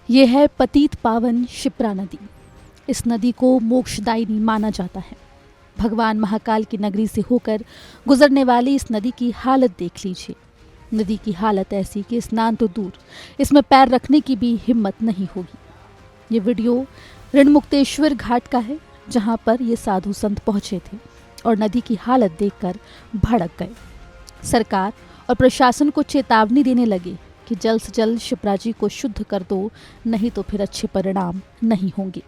ये है पतित पावन शिप्रा नदी। इस नदी को मोक्षदायिनी माना जाता है। भगवान महाकाल की नगरी से होकर गुजरने वाली इस नदी की हालत देख लीजिए। नदी की हालत ऐसी कि स्नान तो दूर, इसमें पैर रखने की भी हिम्मत नहीं होगी। ये वीडियो ऋणमुक्तेश्वर घाट का है, जहां पर ये साधु संत पहुंचे थे और नदी की हालत देखकर भड़क गए। सरकार और प्रशासन को चेतावनी देने लगे कि जल्द से जल्द शिप्रा जी को शुद्ध कर दो, नहीं तो फिर अच्छे परिणाम नहीं होंगे।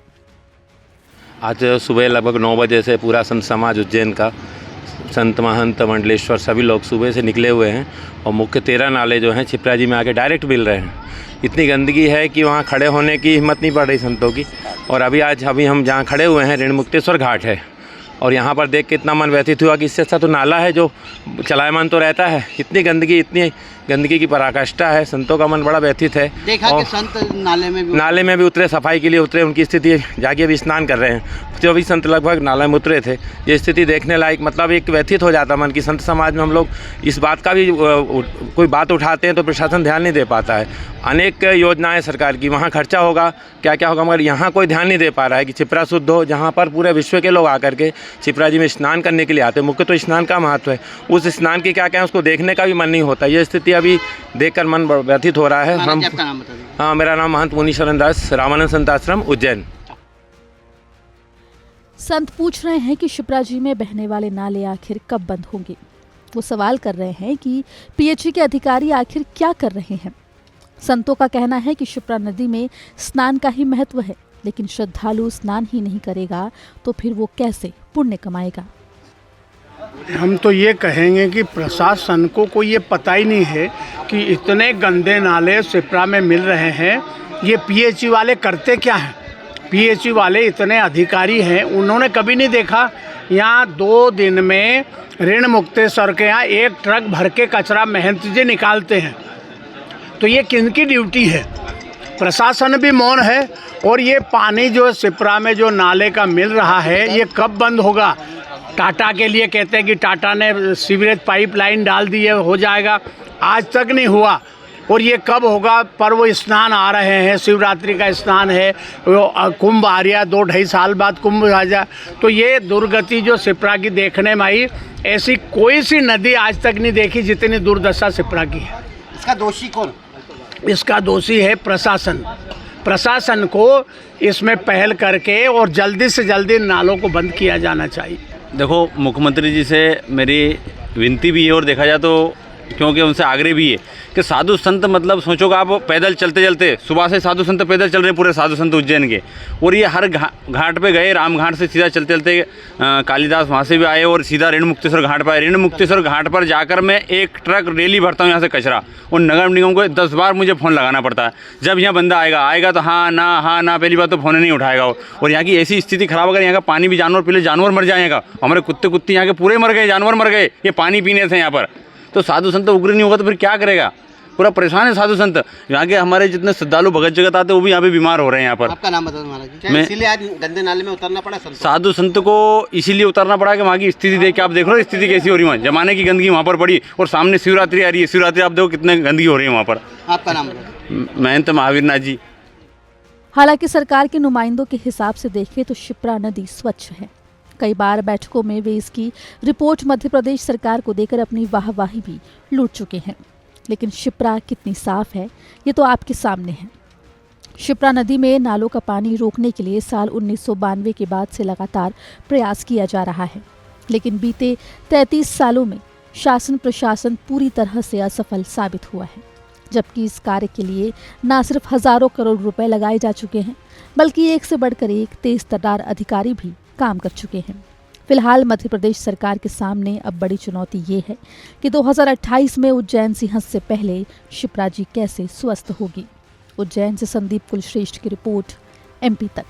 आज सुबह लगभग 9 बजे से पूरा संत समाज उज्जैन का, संत महंत मंडलेश्वर सभी लोग सुबह से निकले हुए हैं और मुख्य 13 नाले जो हैं शिप्रा जी में आके डायरेक्ट मिल रहे हैं। इतनी गंदगी है कि वहाँ खड़े होने की हिम्मत नहीं पड़ रही संतों की। और अभी हम जहाँ खड़े हुए हैं ऋणमुक्तेश्वर घाट है और यहाँ पर देख के इतना मन व्यथित हुआ कि इससे अच्छा तो नाला है जो चलायमान तो रहता है। इतनी गंदगी की पराकाष्ठा है, संतों का मन बड़ा व्यथित है। देखा कि संत नाले में भी उतरे, सफाई के लिए उतरे, उनकी स्थिति जाके अभी स्नान कर रहे हैं। 24 संत लगभग नाले में उतरे थे। ये स्थिति देखने लायक, मतलब एक व्यथित हो जाता मन कि संत समाज में हम लोग इस बात का भी कोई बात उठाते हैं तो प्रशासन ध्यान नहीं दे पाता है। अनेक योजनाएं सरकार की, वहाँ खर्चा होगा, क्या होगा, मगर यहाँ कोई ध्यान नहीं दे पा रहा है कि शिप्रा शुद्ध हो। जहाँ पर पूरे विश्व के लोग आकर के शिप्रा जी में स्नान करने के लिए आते हैं। मुख्य तो स्नान का महत्व है, उस स्नान की क्या उसको देखने का भी मन नहीं होता। ये स्थिति अभी देखकर मन व्यथित हो रहा है। हाँ, मेरा नाम महंत मुनीश्वरन दास, रामानंद संत आश्रम उज्जैन। संत पूछ रहे हैं कि शिप्रा जी में बहने वाले नाले आखिर कब बंद होंगे। वो सवाल कर रहे हैं कि पीएचई के अधिकारी आखिर क्या कर रहे हैं। संतों का कहना है कि शिप्रा नदी में स्नान का ही महत्व है, लेकिन श्रद्धालु स्नान ही नहीं करेगा तो फिर वो कैसे पुण्य कमाएगा। हम तो ये कहेंगे कि प्रशासन को ये पता ही नहीं है कि इतने गंदे नाले शिप्रा में मिल रहे हैं। ये पीएचई वाले करते क्या हैं? पीएचई वाले इतने अधिकारी हैं, उन्होंने कभी नहीं देखा। यहाँ 2 दिन में ऋणमुक्तेश्वर के यहाँ 1 ट्रक भर के कचरा महंत जी निकालते हैं। तो ये किनकी ड्यूटी है? प्रशासन भी मौन है। और ये पानी जो शिप्रा में जो नाले का मिल रहा है, ये कब बंद होगा? टाटा के लिए कहते हैं कि टाटा ने सीवरेज पाइपलाइन डाल दी है, हो जाएगा, आज तक नहीं हुआ। और ये कब होगा? पर्व स्नान आ रहे हैं, शिवरात्रि का स्नान है, कुंभ आ रहा है, 2-2.5 साल बाद कुंभ आ जाए। तो ये दुर्गति जो शिप्रा की देखने में आई, ऐसी कोई सी नदी आज तक नहीं देखी जितनी दुर्दशा शिप्रा की है। इसका दोषी कौन? इसका दोषी है प्रशासन। प्रशासन को इसमें पहल करके और जल्दी से जल्दी नालों को बंद किया जाना चाहिए। देखो, मुख्यमंत्री जी से मेरी विनती भी है और देखा जाए तो क्योंकि उनसे आग्रह भी है कि साधु संत, मतलब सोचो कि आप पैदल चलते चलते, सुबह से साधु संत पैदल चल रहे हैं, पूरे साधु संत उज्जैन के। और ये हर घाट पे गए, राम घाट से सीधा चलते चलते कालिदास वहाँ से भी आए और सीधा ऋणमुक्तेश्वर घाट पर आए। ऋणमुक्तेश्वर घाट पर जाकर मैं 1 ट्रक डेली भरता हूँ यहाँ से कचरा, और नगर निगम को 10 बार मुझे फ़ोन लगाना पड़ता है। जब यहाँ बंदा आएगा तो हाँ ना, पहली बात तो फ़ोन नहीं उठाएगा। और यहाँ की ऐसी स्थिति खराब, अगर यहाँ का पानी भी जानवर मर जाएगा। हमारे कुत्ते यहाँ के पूरे मर गए, जानवर मर गए ये पानी पीने से यहाँ पर। तो साधु संत उग्र नहीं होगा तो फिर क्या करेगा? पूरा परेशान है साधु संत। यहाँ के हमारे जितने श्रद्धालु भगत जगत आते हैं वो भी यहाँ पे बीमार हो रहे हैं यहाँ पर। आपका नाम बता दो महाराज। इसीलिए आज गंदे नाले में उतरना पड़ा साधु संत को, इसीलिए उतरना पड़ा कि वहाँ की स्थिति देख के आप देख लो स्थिति कैसी हो रही है। जमाने की गंदगी वहाँ पर पड़ी और सामने शिवरात्रि आ रही है। शिवरात्रि आप देखो कितने गंदगी हो रही है वहाँ पर। आपका नाम बता। महंत महावीर नाथ जी। हालांकि सरकार के नुमाइंदों के हिसाब से देखें तो शिप्रा नदी स्वच्छ है। कई बार बैठकों में वे इसकी रिपोर्ट मध्य प्रदेश सरकार को देकर अपनी वाहवाही भी लूट चुके हैं। लेकिन शिप्रा कितनी साफ है ये तो आपके सामने है। शिप्रा नदी में नालों का पानी रोकने के लिए साल 1992 के बाद से लगातार प्रयास किया जा रहा है, लेकिन बीते 33 सालों में शासन प्रशासन पूरी तरह से असफल साबित हुआ है। जबकि इस कार्य के लिए न सिर्फ हजारों करोड़ रुपए लगाए जा चुके हैं, बल्कि एक से बढ़कर एक तेज तर्रार अधिकारी भी काम कर चुके हैं। फिलहाल मध्य प्रदेश सरकार के सामने अब बड़ी चुनौती ये है कि 2028 में उज्जैन सिंहस्थ से पहले शिप्रा जी कैसे स्वस्थ होगी। उज्जैन से संदीप कुलश्रेष्ठ की रिपोर्ट, MP तक।